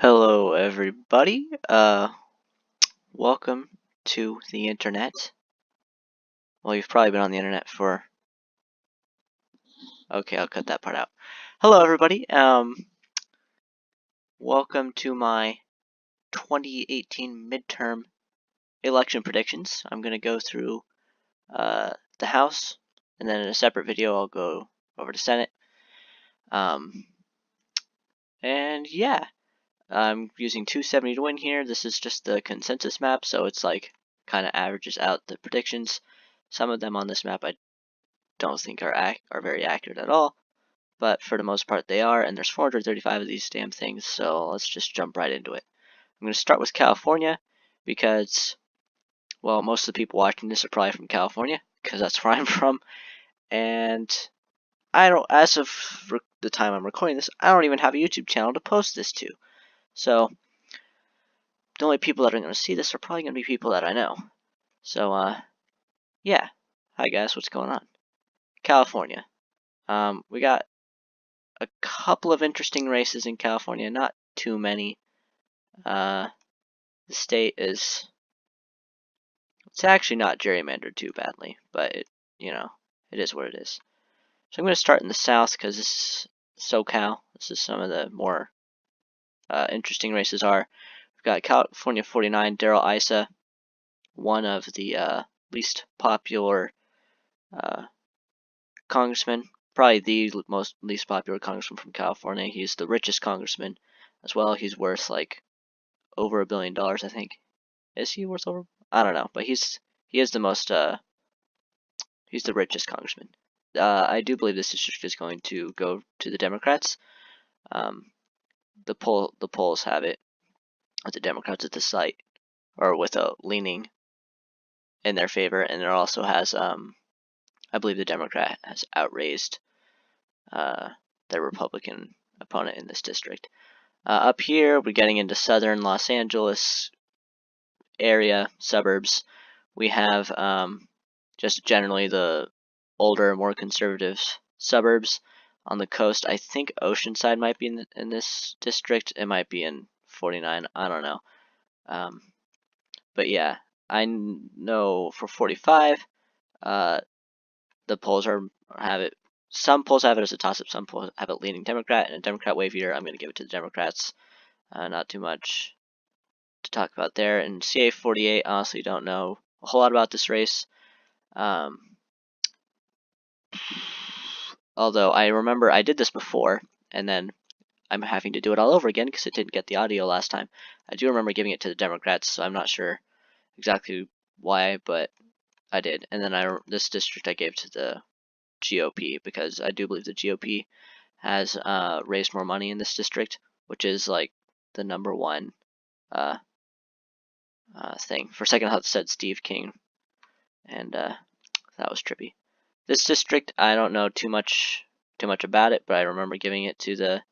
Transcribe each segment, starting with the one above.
Hello everybody. Welcome to the internet. Well, you've probably been on the internet for... Okay, I'll cut that part out. Hello everybody. Welcome to my 2018 midterm election predictions. I'm going to go through the House, and then in a separate video I'll go over to Senate. And yeah, I'm using 270 to win here. This is just the consensus map, so it's like kind of averages out the predictions. Some of them on this map I don't think are very accurate at all, but for the most part they are, and there's 435 of these damn things, so let's just jump right into it. I'm going to start with California because, well, most of the people watching this are probably from California because that's where I'm from, and I don't, as of the time I'm recording this, I don't even have a YouTube channel to post this to, so the only people that are going to see this are probably going to be people that I know. So, yeah. Hi guys, what's going on? California. We got a couple of interesting races in California, not too many. The state is, it's actually not gerrymandered too badly, but it is what it is. So I'm going to start in the south because this is SoCal. This is some of the more interesting races are. We've got California 49, Darrell Issa, one of the least popular congressmen, probably the least popular congressman from California. He's the richest congressman as well. He's worth like over $1 billion, I think. Is he worth over? I don't know, but he is the most he's the richest congressman. I do believe this district is going to go to the Democrats. The polls have it with the Democrats at the site, or with a leaning in their favor, and it also has I believe the Democrat has outraised their Republican opponent in this district. Up here, we're getting into southern Los Angeles area, suburbs. We have just generally the older, more conservative suburbs. On the coast, I think Oceanside might be in this district. It might be in 49. I don't know. But yeah, I know for 45, the polls have it. Some polls have it as a toss-up. Some polls have it leaning Democrat. And a Democrat wave here, I'm going to give it to the Democrats. Not too much to talk about there. And CA 48, honestly don't know a whole lot about this race. Although I remember I did this before, and then I'm having to do it all over again because it didn't get the audio last time. I do remember giving it to the Democrats, so I'm not sure exactly why, but I did. And then this district I gave to the GOP because I do believe the GOP has raised more money in this district, which is like the #1 thing. For a second I thought it said Steve King, and that was trippy. This district, I don't know too much about it, but I remember giving it to the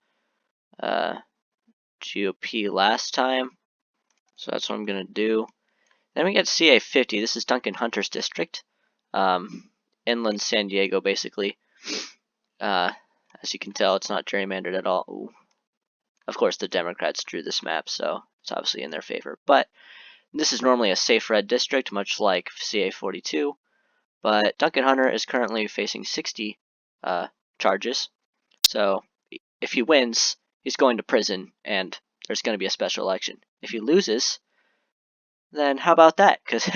GOP last time, so that's what I'm gonna do. Then we get CA 50. This is Duncan Hunter's district, inland San Diego, basically. As you can tell, it's not gerrymandered at all. Ooh. Of course, the Democrats drew this map, so it's obviously in their favor. But this is normally a safe red district, much like CA 42. But Duncan Hunter is currently facing 60 charges. So if he wins, he's going to prison, and there's going to be a special election. If he loses, then how about that? Because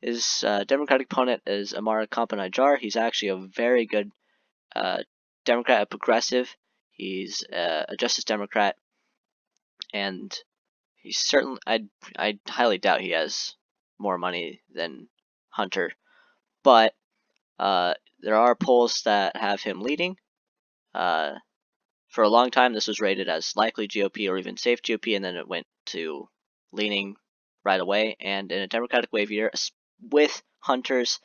his Democratic opponent is Amara Campanajjar. He's actually a very good Democrat, a progressive. He's a Justice Democrat, and he's certainly, I highly doubt he has more money than Hunter. But there are polls that have him leading. For a long time, this was rated as likely GOP or even safe GOP, and then it went to leaning right away. And in a Democratic wave year, with Hunter's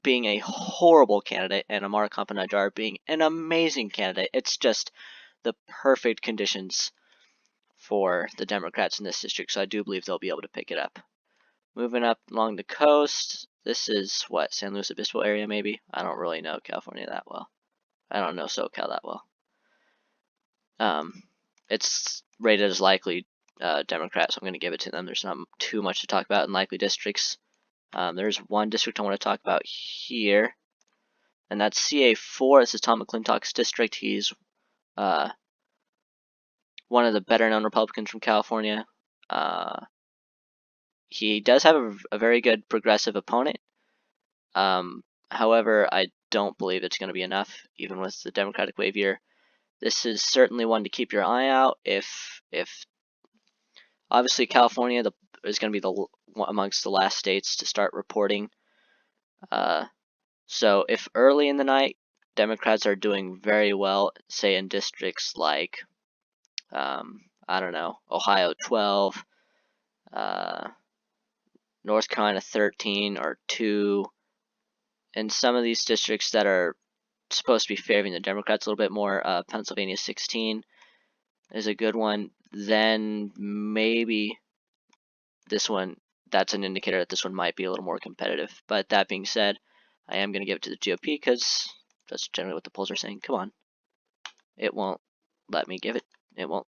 being a horrible candidate and Amara Campanajjar being an amazing candidate, it's just the perfect conditions for the Democrats in this district. So I do believe they'll be able to pick it up. Moving up along the coast, this is what, San Luis Obispo area maybe? I don't really know California that well. I don't know SoCal that well. it's rated as likely Democrat, so I'm going to give it to them. There's not too much to talk about in likely districts. There's one district I want to talk about here, and that's CA4. This is Tom McClintock's district. He's one of the better-known Republicans from California. He does have a very good progressive opponent. However, I don't believe it's going to be enough, even with the Democratic wave year. This is certainly one to keep your eye out. If obviously California is going to be amongst the last states to start reporting. So if early in the night Democrats are doing very well, say in districts like I don't know, Ohio 12, North Carolina 13 or 2, and some of these districts that are supposed to be favoring the Democrats a little bit more, Pennsylvania 16 is a good one. Then maybe this one, that's an indicator that this one might be a little more competitive. But that being said, I am going to give it to the GOP because that's generally what the polls are saying. Come on. It won't let me give it. It won't.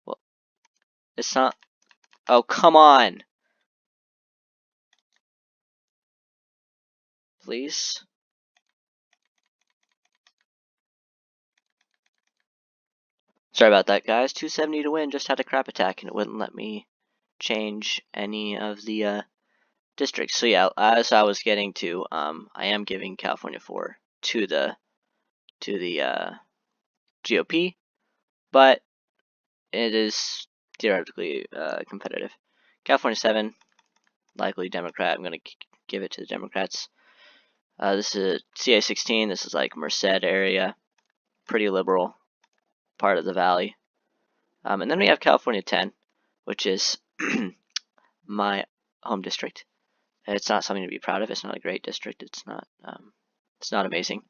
Well, it's not. Oh, come on. Please. Sorry about that, guys. 270 to win. Just had a crap attack and it wouldn't let me change any of the districts. So yeah, as I was getting to, I am giving California 4 to the GOP, but it is theoretically competitive. California 7, likely Democrat. I'm going to give it to the Democrats. This is CA 16. This is like Merced area, pretty liberal part of the valley. And then we have California 10, which is my home district. It's not something to be proud of. It's not a great district. It's not amazing.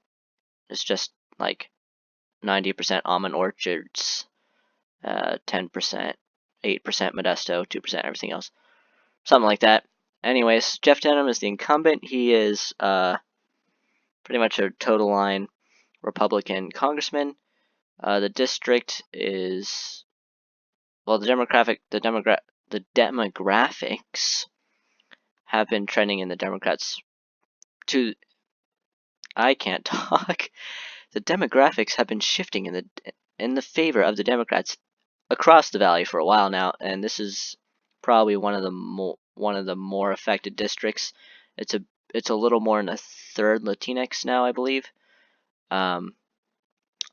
It's just like 90% almond orchards, 10%, 8% Modesto, 2% everything else. Something like that. Anyways, Jeff Denham is the incumbent. He is pretty much a total line Republican congressman. The district is, well, the demographics have been trending in the Democrats to, I can't talk. The demographics have been shifting in the favor of the Democrats across the valley for a while now, and this is probably one of the more affected districts. It's a little more in a third Latinx now, I believe.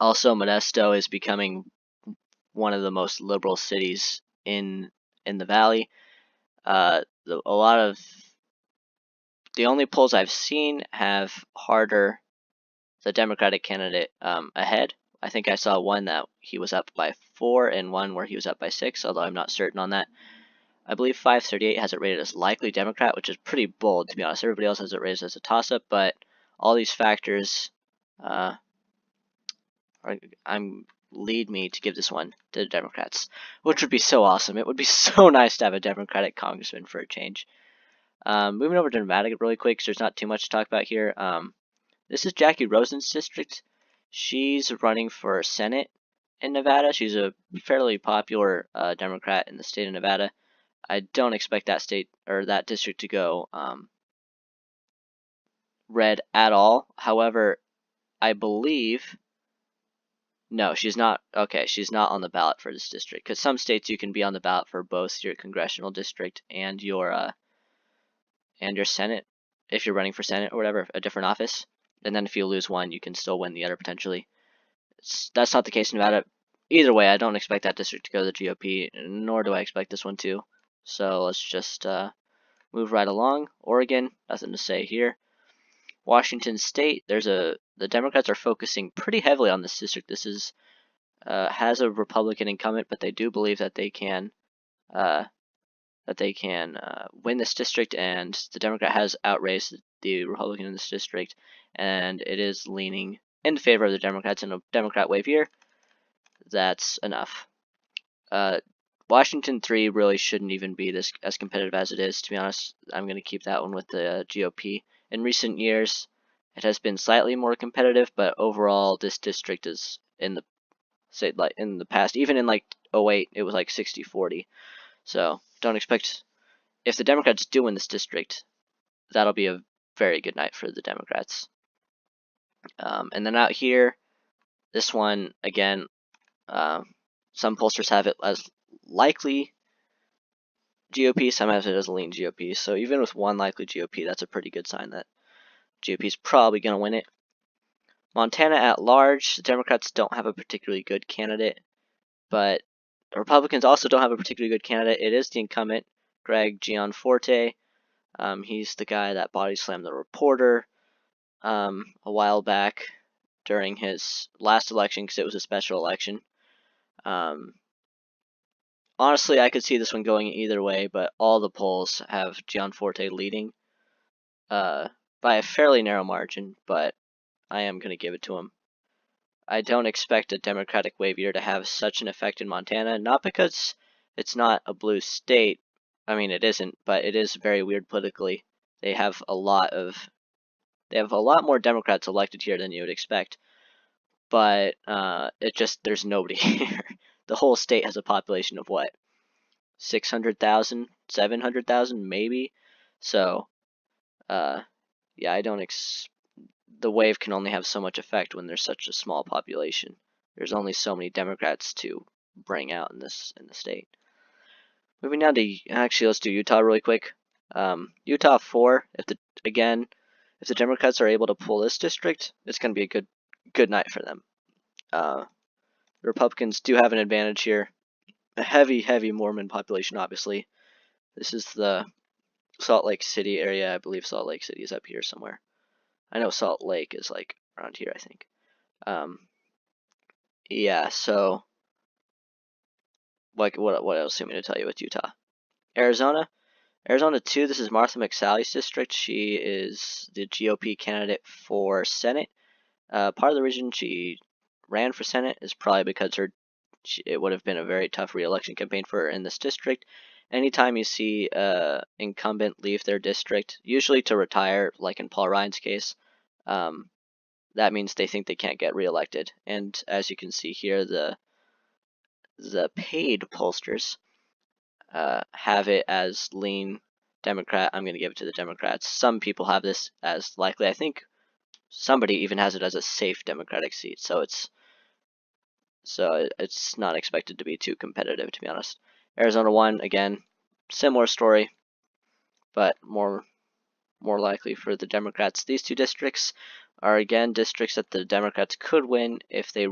Also, Modesto is becoming one of the most liberal cities in the valley. A lot of the only polls I've seen have harder the Democratic candidate ahead. I think I saw one that he was up by 4 and one where he was up by 6, although I'm not certain on that. I believe 538 has it rated as likely Democrat, which is pretty bold, to be honest. Everybody else has it rated as a toss-up, but all these factors lead me to give this one to the Democrats, which would be so awesome. It would be so nice to have a Democratic congressman for a change. Moving over to Nevada really quick, because there's not too much to talk about here. This is Jackie Rosen's district. She's running for Senate in Nevada. She's a fairly popular Democrat in the state of Nevada. I don't expect that state or that district to go red at all. However, I believe no, she's not. Okay, she's not on the ballot for this district, because some states you can be on the ballot for both your congressional district and your Senate if you're running for Senate or whatever, a different office. And then if you lose one, you can still win the other potentially. That's not the case in Nevada. Either way, I don't expect that district to go to the GOP, nor do I expect this one to. So let's just move right along. Oregon, nothing to say here. Washington State, the Democrats are focusing pretty heavily on this district. This is has a Republican incumbent, but they do believe that they can win this district, and the Democrat has outraised the Republican in this district, and it is leaning in favor of the Democrats in a Democrat wave year. That's enough. Washington 3 really shouldn't even be this as competitive as it is, to be honest. I'm going to keep that one with the GOP. In recent years, it has been slightly more competitive, but overall, this district is in the say like in the past, even in like 08, it was like 60-40. So don't expect, if the Democrats do win this district, that'll be a very good night for the Democrats. And then out here, this one again, some pollsters have it as likely GOP, some have it as a lean GOP. So even with one likely GOP, that's a pretty good sign that GOP is probably going to win it. Montana at large, the Democrats don't have a particularly good candidate, but the Republicans also don't have a particularly good candidate. It is the incumbent, Greg Gianforte. He's the guy that body slammed the reporter a while back during his last election because it was a special election. Honestly, I could see this one going either way, but all the polls have Gianforte leading by a fairly narrow margin, but I am going to give it to him. I don't expect a Democratic wave year to have such an effect in Montana, not because it's not a blue state. I mean, it isn't, but it is very weird politically. They have a lot more Democrats elected here than you would expect, but there's nobody here. The whole state has a population of what, 600,000, 700,000 maybe. So, yeah, the wave can only have so much effect when there's such a small population. There's only so many Democrats to bring out in the state. Moving down to, actually, let's do Utah really quick. Utah 4. If the Democrats are able to pull this district, it's going to be a good night for them. The Republicans do have an advantage here. A heavy Mormon population, obviously. This is the Salt Lake City area. I believe Salt Lake City is up here somewhere. I know Salt Lake is like around here, I think. Yeah, so what else do you want me to tell you with Utah? Arizona 2, this is Martha McSally's district. She is the GOP candidate for Senate. Part of the reason she ran for Senate is probably because it would have been a very tough re-election campaign for her in this district. Anytime you see an incumbent leave their district, usually to retire, like in Paul Ryan's case, that means they think they can't get reelected. And as you can see here, the paid pollsters have it as lean Democrat. I'm going to give it to the Democrats. Some people have this as likely. I think somebody even has it as a safe Democratic seat. So it's not expected to be too competitive, to be honest. Arizona 1, again, similar story, but more likely for the Democrats. These two districts are, again, districts that the Democrats could win if they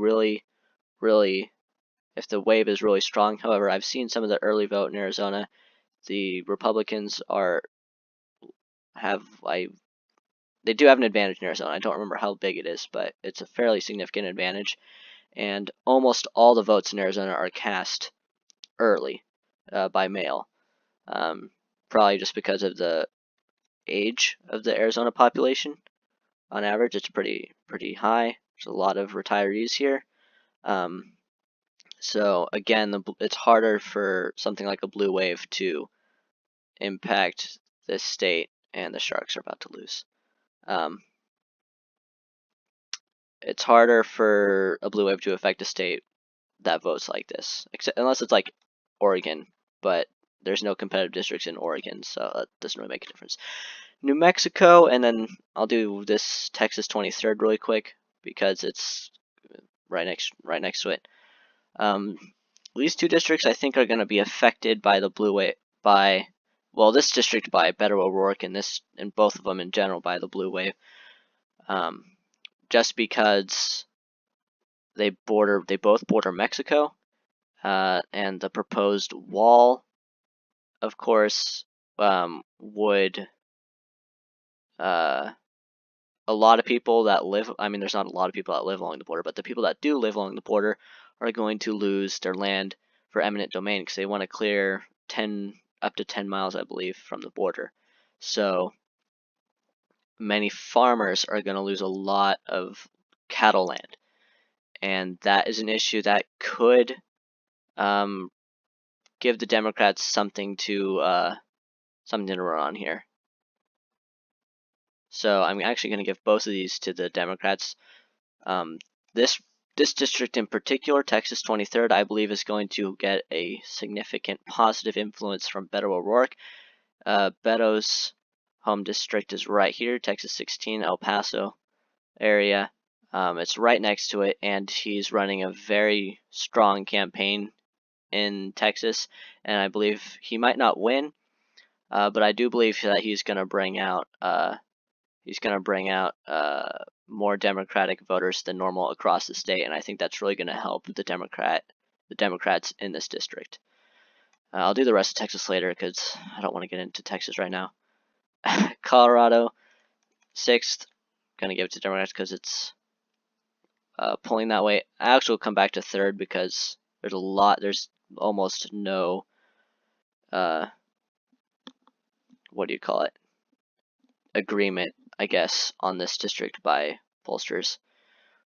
if the wave is really strong. However, I've seen some of the early vote in Arizona. The Republicans they do have an advantage in Arizona. I don't remember how big it is, but it's a fairly significant advantage. And almost all the votes in Arizona are cast early by mail. Probably just because of the age of the Arizona population. On average, it's pretty high. There's a lot of retirees here. So again, it's harder for something like a blue wave to impact this state, and the Sharks are about to lose. It's harder for a blue wave to affect a state that votes like this, unless it's like Oregon, but there's no competitive districts in Oregon, so that doesn't really make a difference. New Mexico, and then I'll do this Texas 23rd really quick because it's right next to it. These two districts I think are going to be affected by the blue wave this district by Beto O'Rourke, and both of them in general by the blue wave. Just because they both border Mexico, and the proposed wall, of course, would a lot of people that live, I mean, there's not a lot of people that live along the border, but the people that do live along the border are going to lose their land for eminent domain because they want to clear up to 10 miles, I believe, from the border. So many farmers are going to lose a lot of cattle land, and that is an issue that could give the Democrats something to run on here. So I'm actually going to give both of these to the Democrats. This This district in particular, Texas 23rd, I believe is going to get a significant positive influence from Beto O'Rourke. Beto's home district is right here, Texas 16, El Paso area. It's right next to it, and he's running a very strong campaign in Texas, and I believe he might not win, but I do believe that he's going to bring out more Democratic voters than normal across the state, and I think that's really going to help the Democrats in this district. I'll do the rest of Texas later because I don't want to get into Texas right now. Colorado, 6th. Gonna give it to Democrats because it's pulling that way. I actually will come back to 3rd because there's almost no what do you call it, agreement, I guess, on this district by pollsters.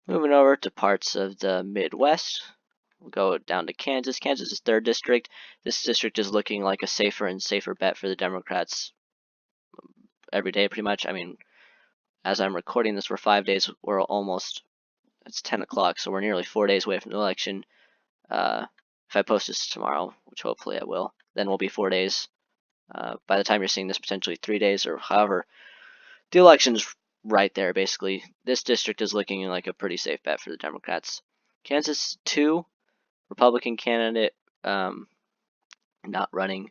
Moving over to parts of the Midwest, we'll go down to Kansas. Kansas is 3rd district. This district is looking like a safer and safer bet for the Democrats every day, pretty much. I mean, as I'm recording this, we're 5 days, it's 10 o'clock, so we're nearly 4 days away from the election. If I post this tomorrow, which hopefully I will, then we'll be 4 days. By the time you're seeing this, potentially 3 days, or however, the election's right there, basically. This district is looking like a pretty safe bet for the Democrats. Kansas 2, Republican candidate not running.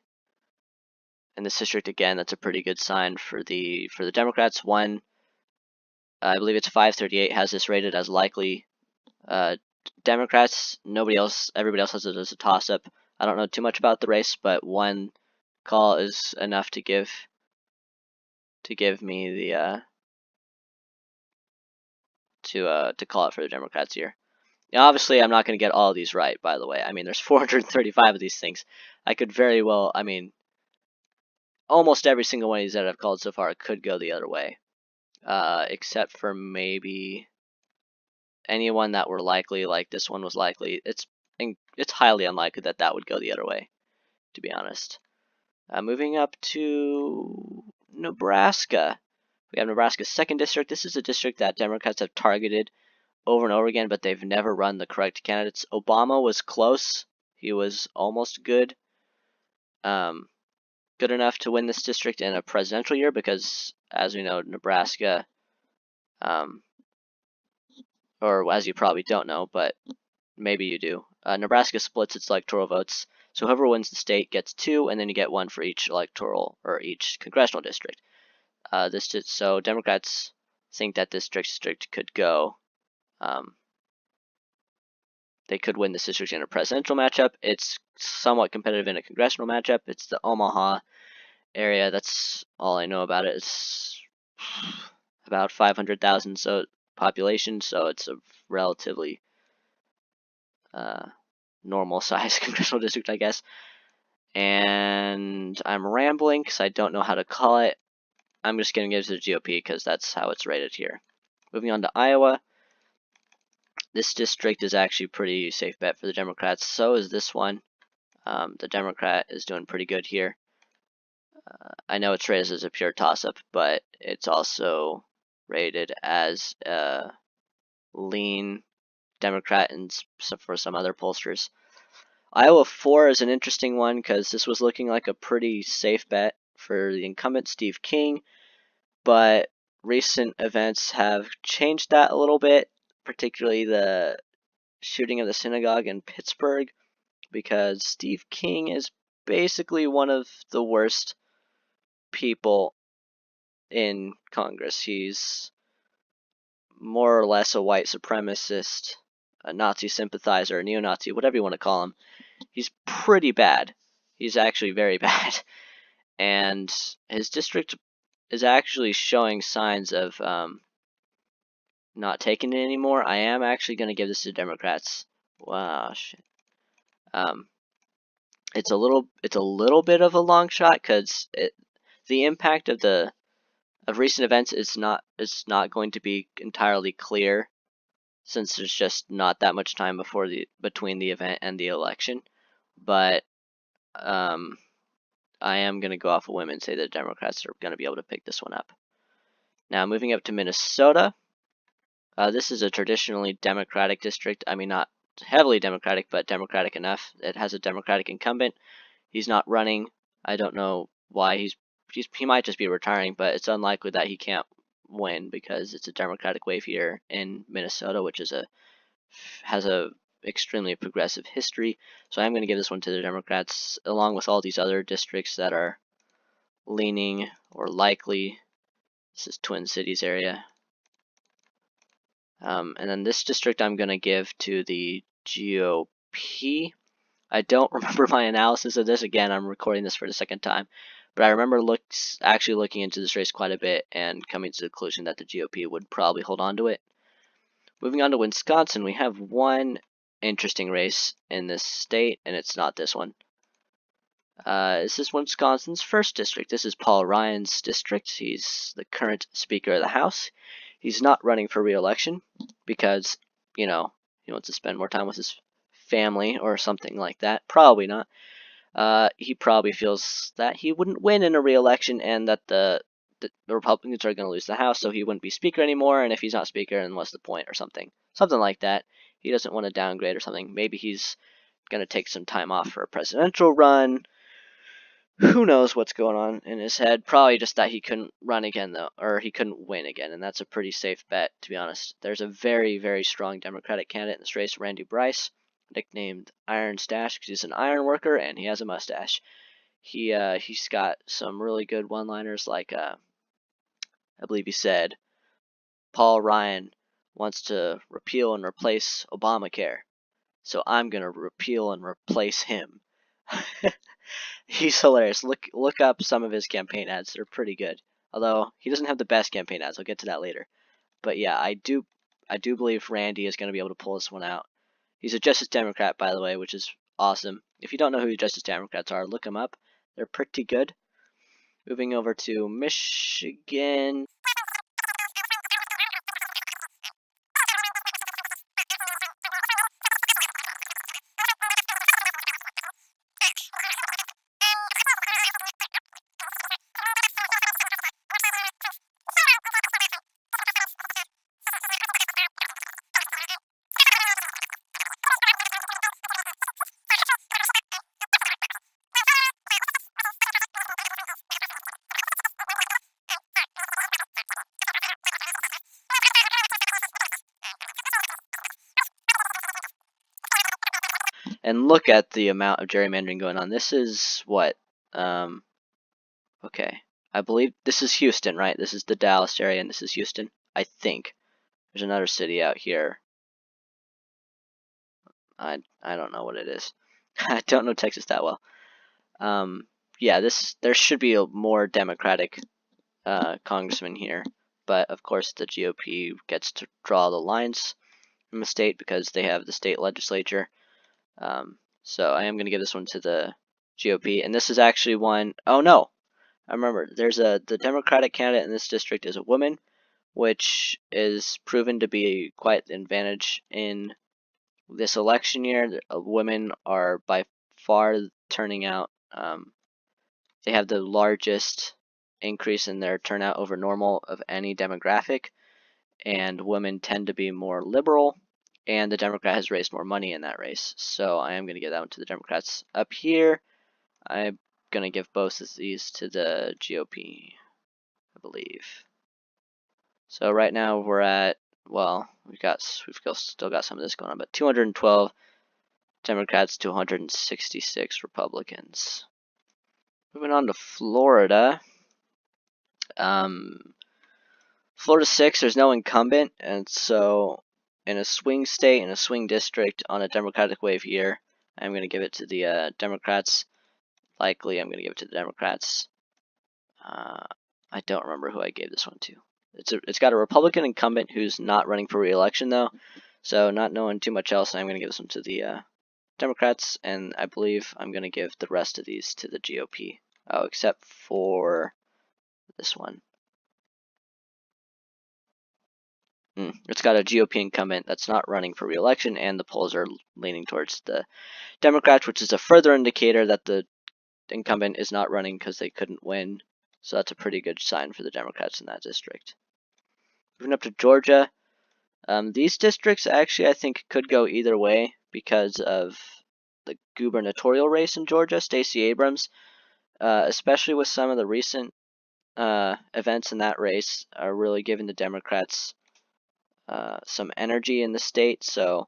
In this district, again, that's a pretty good sign for the Democrats. 1, I believe it's 538, has this rated as likely. Democrats, everybody else has it as a toss-up. I don't know too much about the race, but 1 call is enough to give me the to call it for the Democrats here. Now, obviously, I'm not going to get all of these right, by the way. I mean, there's 435 of these things. I could very well, I mean, almost every single one of these that I've called so far could go the other way, except for maybe anyone that were likely, like this one was likely. It's highly unlikely that would go the other way, to be honest. Moving up to Nebraska. We have Nebraska's 2nd district. This is a district that Democrats have targeted over and over again, but they've never run the correct candidates. Obama was close. He was almost good. Good enough to win this district in a presidential year because, as we know, Nebraska, or as you probably don't know, but maybe you do, Nebraska splits its electoral votes. So whoever wins the state gets 2, and then you get 1 for each electoral or each congressional district. So Democrats think that this district could go. They could win this district in a presidential matchup. It's somewhat competitive in a congressional matchup. It's the Omaha area. That's all I know about it. It's about 500,000 population, so it's a relatively normal size congressional district, I guess. And I'm rambling because I don't know how to call it. I'm just going to give it to the GOP because that's how it's rated here. Moving on to Iowa. This district is actually a pretty safe bet for the Democrats. So is this one. The Democrat is doing pretty good here. I know it's rated as a pure toss-up, but it's also rated as a lean Democrat and for some other pollsters. Iowa 4 is an interesting one because this was looking like a pretty safe bet for the incumbent Steve King, but recent events have changed that a little bit, particularly the shooting of the synagogue in Pittsburgh, because Steve King is basically one of the worst people in Congress. He's more or less a white supremacist, a Nazi sympathizer, a neo-Nazi, whatever you want to call him. He's pretty bad. He's actually very bad. And his district is actually showing signs of not taking it anymore. I am actually going to give this to Democrats. Wow, shit. It's a little bit of a long shot because the impact of recent events is not going to be entirely clear, since there's just not that much time between the event and the election. But I am going to go off a whim and say that Democrats are going to be able to pick this one up. Now moving up to Minnesota. This is a traditionally Democratic district. I mean, not heavily Democratic, but Democratic enough. It has a Democratic incumbent. He's not running. I don't know why he might just be retiring, but it's unlikely that he can't win because it's a Democratic wave here in Minnesota, which has a extremely progressive history. So I'm going to give this one to the Democrats, along with all these other districts that are leaning or likely. This is Twin Cities area. And then this district I'm going to give to the GOP. I don't remember my analysis of this. Again, I'm recording this for the second time. But I remember actually looking into this race quite a bit and coming to the conclusion that the GOP would probably hold on to it. Moving on to Wisconsin, we have one interesting race in this state, and it's not this one. This is Wisconsin's first district. This is Paul Ryan's district. He's the current Speaker of the House. He's not running for re-election because, you know, he wants to spend more time with his family or something like that. Probably not. He probably feels that he wouldn't win in a re-election and that the Republicans are going to lose the House, so he wouldn't be Speaker anymore, and if he's not Speaker, then what's the point or something. Something like that. He doesn't want to downgrade or something. Maybe he's going to take some time off for a presidential run. Who knows what's going on in his head. Probably just that he couldn't run again, though, or he couldn't win again, and that's a pretty safe bet, to be honest. There's a very, very strong Democratic candidate in this race, Randy Bryce, nicknamed Iron Stash because he's an iron worker and he has a mustache. He's got some really good one-liners, like I believe he said, Paul Ryan wants to repeal and replace Obamacare, so I'm gonna repeal and replace him. He's hilarious. Look up some of his campaign ads. They're pretty good. Although he doesn't have the best campaign ads. I'll get to that later. But yeah, I do believe Randy is going to be able to pull this one out. He's a Justice Democrat, by the way, which is awesome. If you don't know who Justice Democrats are, look them up. They're pretty good. Moving over to Michigan. And look at the amount of gerrymandering going on. This is what? Okay. I believe this is Houston, right? This is the Dallas area, and this is Houston. I think. There's another city out here. I don't know what it is. I don't know Texas that well. Yeah, there should be a more Democratic congressman here, but of course the GOP gets to draw the lines from the state because they have the state legislature. So I am going to give this one to the GOP, and this is actually one. Oh no, I remember. The Democratic candidate in this district is a woman, which is proven to be quite an advantage in this election year. Women are by far turning out. They have the largest increase in their turnout over normal of any demographic, and women tend to be more liberal, and the Democrat has raised more money in that race. So I am going to give that one to the Democrats. Up here, I'm going to give both of these to the GOP, I believe. So right now we're at, well, we've still got some of this going on, but 212 Democrats to 166 Republicans. Moving on to Florida. Florida 6, there's no incumbent, and so in a swing state, in a swing district, on a Democratic wave year, I'm going to give it to the Democrats. Likely, I'm going to give it to the Democrats. I don't remember who I gave this one to. It's got a Republican incumbent who's not running for re-election, though, so not knowing too much else, I'm going to give this one to the Democrats, and I believe I'm going to give the rest of these to the GOP. Oh, except for this one. It's got a GOP incumbent that's not running for re-election, and the polls are leaning towards the Democrats, which is a further indicator that the incumbent is not running because they couldn't win. So that's a pretty good sign for the Democrats in that district. Moving up to Georgia, These districts actually I think could go either way because of the gubernatorial race in Georgia, Stacey Abrams, especially with some of the recent events in that race are really giving the Democrats some energy in the state. So,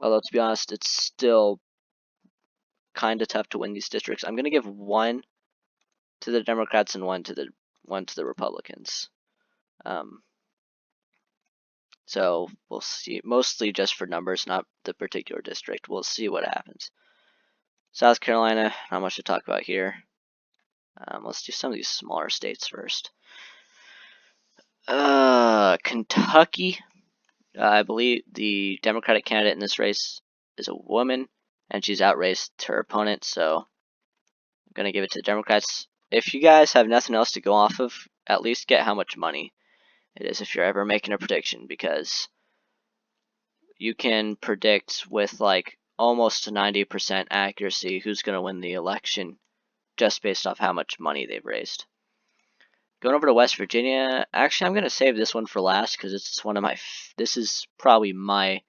although to be honest, it's still kind of tough to win these districts. I'm going to give one to the Democrats and one to the Republicans. So we'll see, mostly just for numbers, not the particular district. We'll see what happens. South Carolina, not much to talk about here. Let's do some of these smaller states first. Kentucky. I believe the Democratic candidate in this race is a woman, and she's outraced her opponent, so I'm going to give it to the Democrats. If you guys have nothing else to go off of, at least get how much money it is if you're ever making a prediction, because you can predict with like almost 90% accuracy who's going to win the election just based off how much money they've raised. Going over to West Virginia, actually I'm going to save this one for last because it's one of my, this is probably my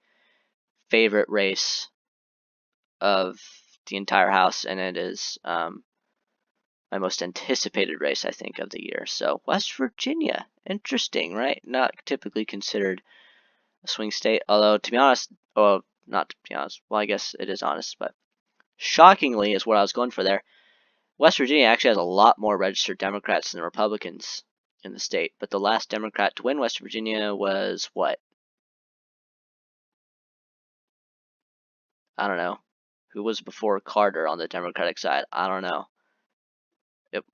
favorite race of the entire house, and it is my most anticipated race, I think, of the year. So West Virginia, interesting, right? Not typically considered a swing state, although to be honest, well, not to be honest, well I guess it is honest, but shockingly is what I was going for there. West Virginia actually has a lot more registered Democrats than Republicans in the state, but the last Democrat to win West Virginia was what? I don't know. Who was before Carter on the Democratic side? I don't know. It,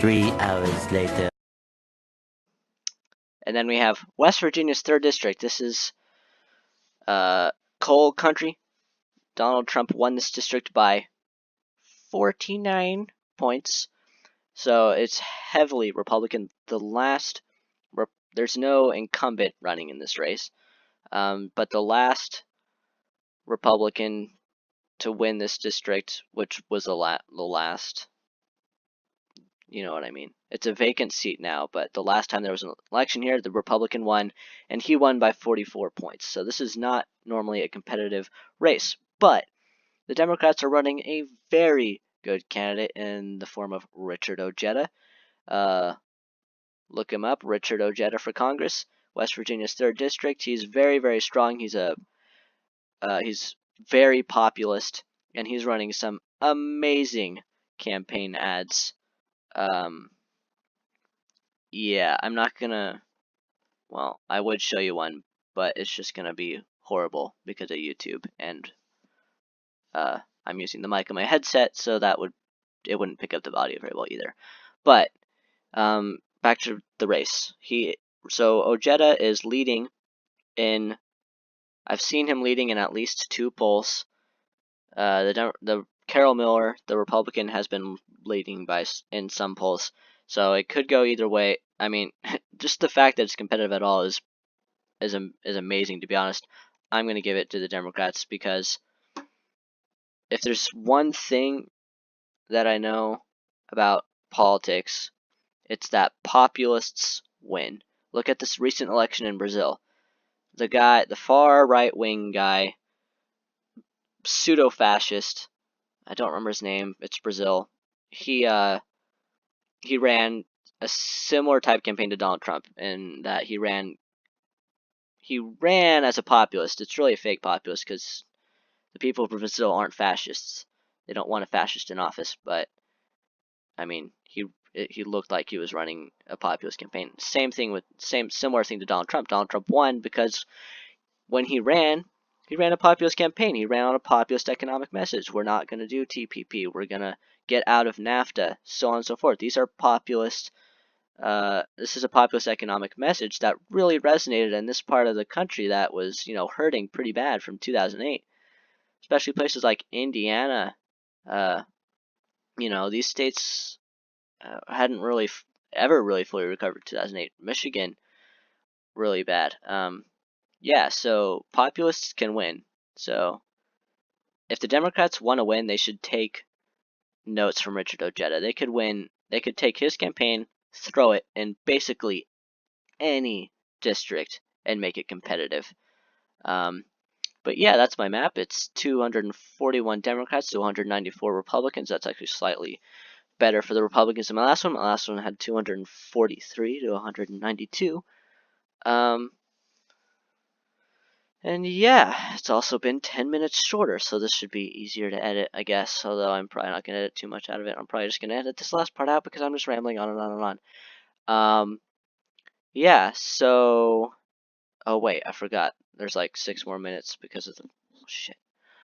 3 hours later. And then we have West Virginia's 3rd district. This is coal country. Donald Trump won this district by 49 points. So it's heavily Republican. There's no incumbent running in this race. But the last Republican to win this district, which was the last, you know what I mean. It's a vacant seat now, but the last time there was an election here, the Republican won, and he won by 44 points. So this is not normally a competitive race, but the Democrats are running a very good candidate in the form of Richard Ojeda. Look him up, Richard Ojeda for Congress, West Virginia's 3rd district. He's very, very strong. He's very populist, and he's running some amazing campaign ads. Yeah, I'm not gonna, well, I would show you one, but it's just gonna be horrible because of YouTube, and I'm using the mic on my headset, so it wouldn't pick up the audio very well either. But back to the race. So Ojeda is leading in. I've seen him leading in at least 2 polls. The Carol Miller, the Republican, has been leading in some polls, so it could go either way. I mean, just the fact that it's competitive at all is amazing, to be honest. I'm going to give it to the Democrats because if there's one thing that I know about politics, it's that populists win. Look at this recent election in Brazil. The far right wing guy, pseudo fascist, I don't remember his name. It's Brazil. He ran a similar type campaign to Donald Trump in that he ran as a populist. It's really a fake populist because the people of Brazil aren't fascists. They don't want a fascist in office, but I mean, he looked like he was running a populist campaign. Similar thing to Donald Trump. Donald Trump won because when he ran a populist campaign. He ran on a populist economic message. We're not going to do TPP. We're going to get out of NAFTA, so on and so forth. These are populist. This is a populist economic message that really resonated in this part of the country that was, hurting pretty bad from 2008, especially places like Indiana. These states hadn't really ever really fully recovered 2008. Michigan, really bad. Yeah, so populists can win. So if the Democrats want to win, they should take notes from Richard Ojeda. They could win. They could take his campaign, throw it in basically any district and make it competitive. But yeah, that's my map. It's 241 Democrats to 194 Republicans. That's actually slightly better for the Republicans than my last one. My last one had 243 to 192. And yeah, it's also been 10 minutes shorter, so this should be easier to edit, I guess, although I'm probably not going to edit too much out of it. I'm probably just going to edit this last part out because I'm just rambling on and on and on. Yeah, so... Oh, wait, I forgot. There's like 6 more minutes because of the... Oh, shit.